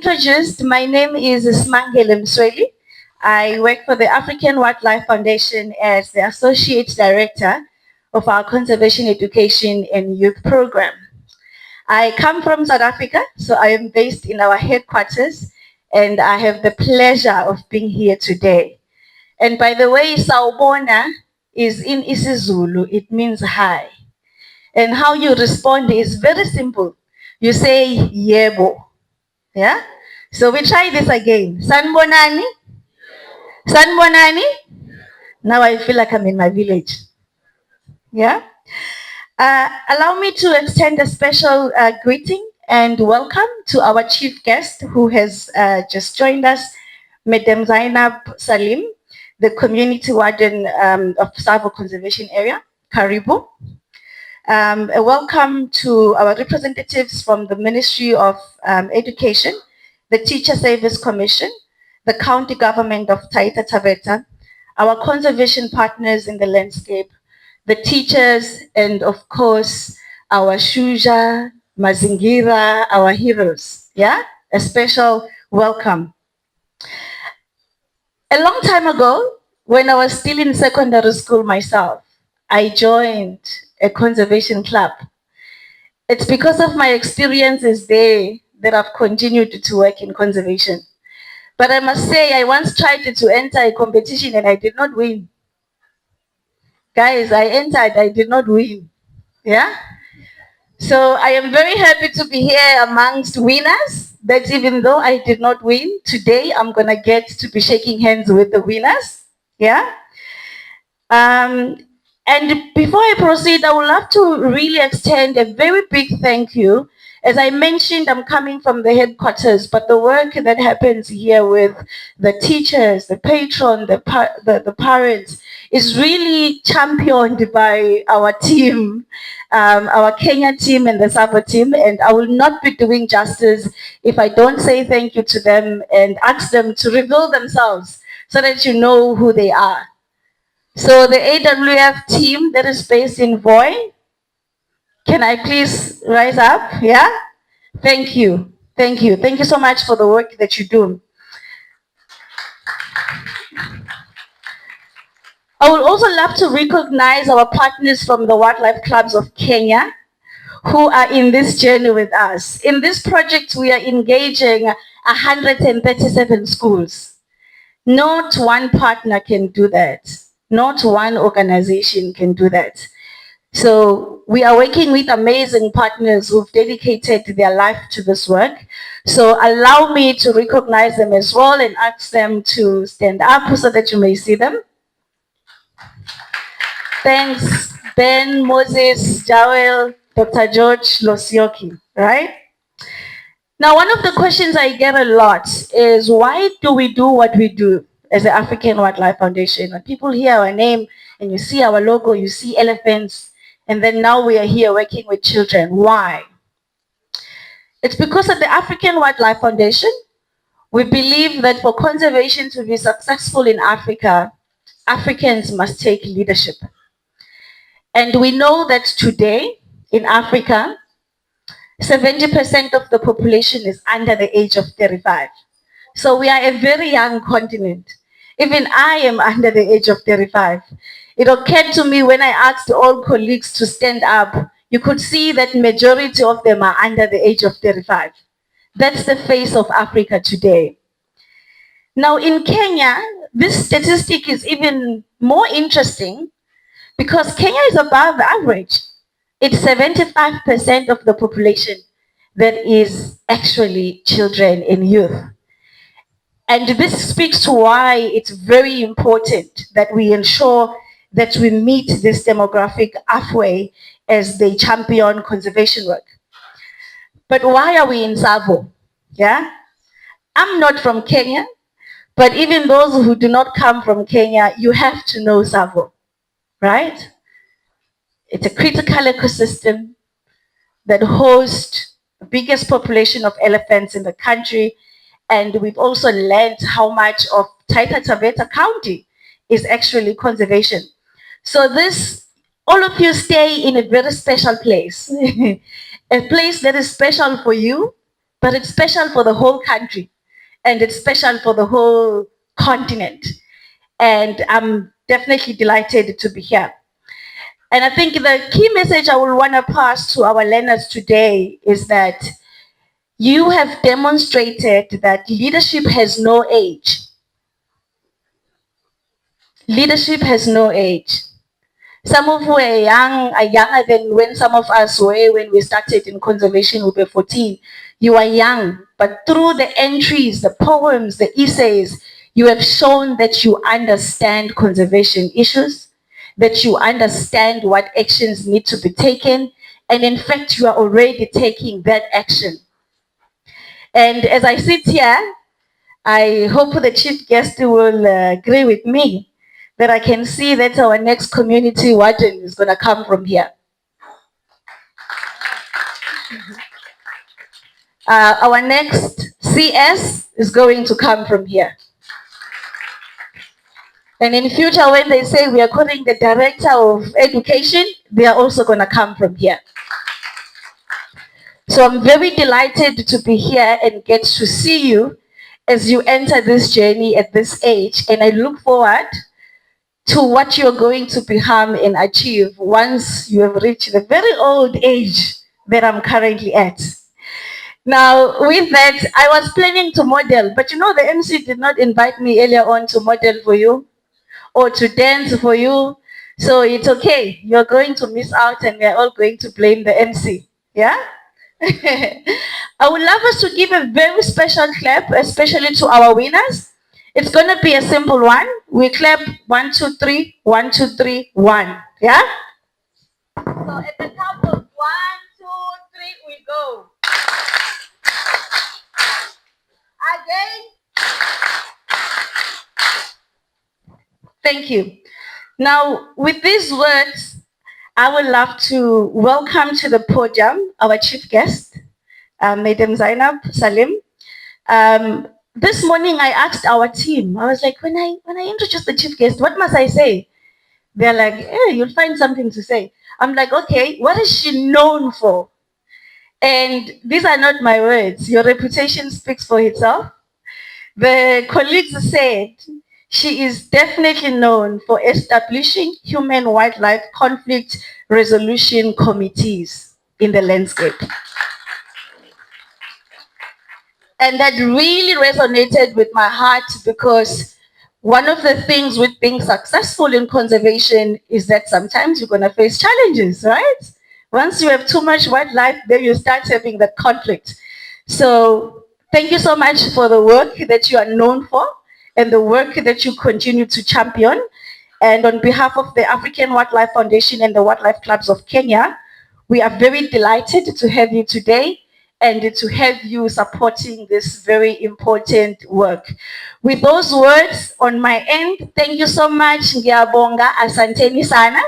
introduced, my name is Simangele Msweli. I work for the African Wildlife Foundation as the Associate Director of our Conservation Education and Youth Program. I come from South Africa, so I am based in our headquarters, and I have the pleasure of being here today. And by the way, Sawubona is in isiZulu, it means hi. And how you respond is very simple. You say yebo. Yeah? So we try this again. Sanbonani? Sanbonani? Now I feel like I'm in my village. Yeah? Allow me to extend a special greeting and welcome to our chief guest who has just joined us, Madam Zainab Salim, the community warden of Tsavo Conservation Area, Karibu. A welcome to our representatives from the Ministry of Education, the Teacher Service Commission, the County Government of Taita Taveta, our conservation partners in the landscape, the teachers, and of course, our Shujaa, Mazingira, our heroes. Yeah? A special welcome. A long time ago, when I was still in secondary school myself, I joined a conservation club. It's because of my experiences there that I've continued to work in conservation. But I must say, I once tried to enter a competition and I did not win. Guys, I entered, I did not win. Yeah? So I am very happy to be here amongst winners. That even though I did not win, today I'm gonna get to be shaking hands with the winners. Yeah? And before I proceed, I would love to really extend a very big thank you. As I mentioned, I'm coming from the headquarters, but the work that happens here with the teachers, the patron, the parents is really championed by our team, our Kenya team and the Tsavo team. And I will not be doing justice if I don't say thank you to them and ask them to reveal themselves so that you know who they are. So the AWF team that is based in Voi, can I please rise up? Yeah? Thank you. Thank you. Thank you so much for the work that you do. I would also love to recognize our partners from the wildlife clubs of Kenya who are in this journey with us. In this project, we are engaging 137 schools. Not one partner can do that. Not one organization can do that. So we are working with amazing partners who've dedicated their life to this work. So allow me to recognize them as well and ask them to stand up so that you may see them. Thanks, Ben, Moses, Joel, Dr. George Losioki, right? Now, one of the questions I get a lot is why do we do what we do as the African Wildlife Foundation? When people hear our name and you see our logo, you see elephants, and then now we are here working with children. Why? It's because at the African Wildlife Foundation, we believe that for conservation to be successful in Africa, Africans must take leadership. And we know that today in Africa, 70% of the population is under the age of 35. So we are a very young continent. Even I am under the age of 35. It occurred to me when I asked all colleagues to stand up, you could see that majority of them are under the age of 35. That's the face of Africa today. Now in Kenya, this statistic is even more interesting because Kenya is above average. It's 75% of the population that is actually children and youth. And this speaks to why it's very important that we ensure that we meet this demographic halfway as they champion conservation work. But why are we in Tsavo? Yeah? I'm not from Kenya, but even those who do not come from Kenya, you have to know Tsavo, right? It's a critical ecosystem that hosts the biggest population of elephants in the country. And we've also learned how much of Taita Taveta County is actually conservation. So all of you stay in a very special place, a place that is special for you but it's special for the whole country and it's special for the whole continent. And I'm definitely delighted to be here. And I think the key message I will want to pass to our learners today is that you have demonstrated that leadership has no age. Leadership has no age. Some of you are younger than when some of us were when we started in conservation, we were 14. You are young, but through the entries, the poems, the essays, you have shown that you understand conservation issues, that you understand what actions need to be taken, and in fact, you are already taking that action. And as I sit here, I hope the chief guest will agree with me that I can see that our next community warden is going to come from here. Our next CS is going to come from here. And in future, when they say we are calling the director of education, they are also going to come from here. So I'm very delighted to be here and get to see you as you enter this journey at this age. And I look forward to what you're going to become and achieve once you have reached the very old age that I'm currently at. Now, with that, I was planning to model, but you know, the MC did not invite me earlier on to model for you or to dance for you. So it's okay. You're going to miss out and we're all going to blame the MC. Yeah? I would love us to give a very special clap, especially to our winners. It's going to be a simple one. We clap 1, 2, 3, 1, 2, 3, 1. Yeah? So at the top of 1, 2, 3, we go. Again. Thank you. Now, with these words, I would love to welcome to the podium our chief guest, Madam Zainab Salim. This morning I asked our team, I was like, when I introduce the chief guest, what must I say? They're like, hey, you'll find something to say. I'm like, okay, what is she known for? And these are not my words. Your reputation speaks for itself. The colleagues said she is definitely known for establishing human-wildlife conflict resolution committees in the landscape. And that really resonated with my heart because one of the things with being successful in conservation is that sometimes you're going to face challenges, right? Once you have too much wildlife, then you start having that conflict. So thank you so much for the work that you are known for and the work that you continue to champion. And on behalf of the African Wildlife Foundation and the Wildlife Clubs of Kenya, we are very delighted to have you today and to have you supporting this very important work. With those words on my end, thank you so much. Ngiyabonga, asanteni sana.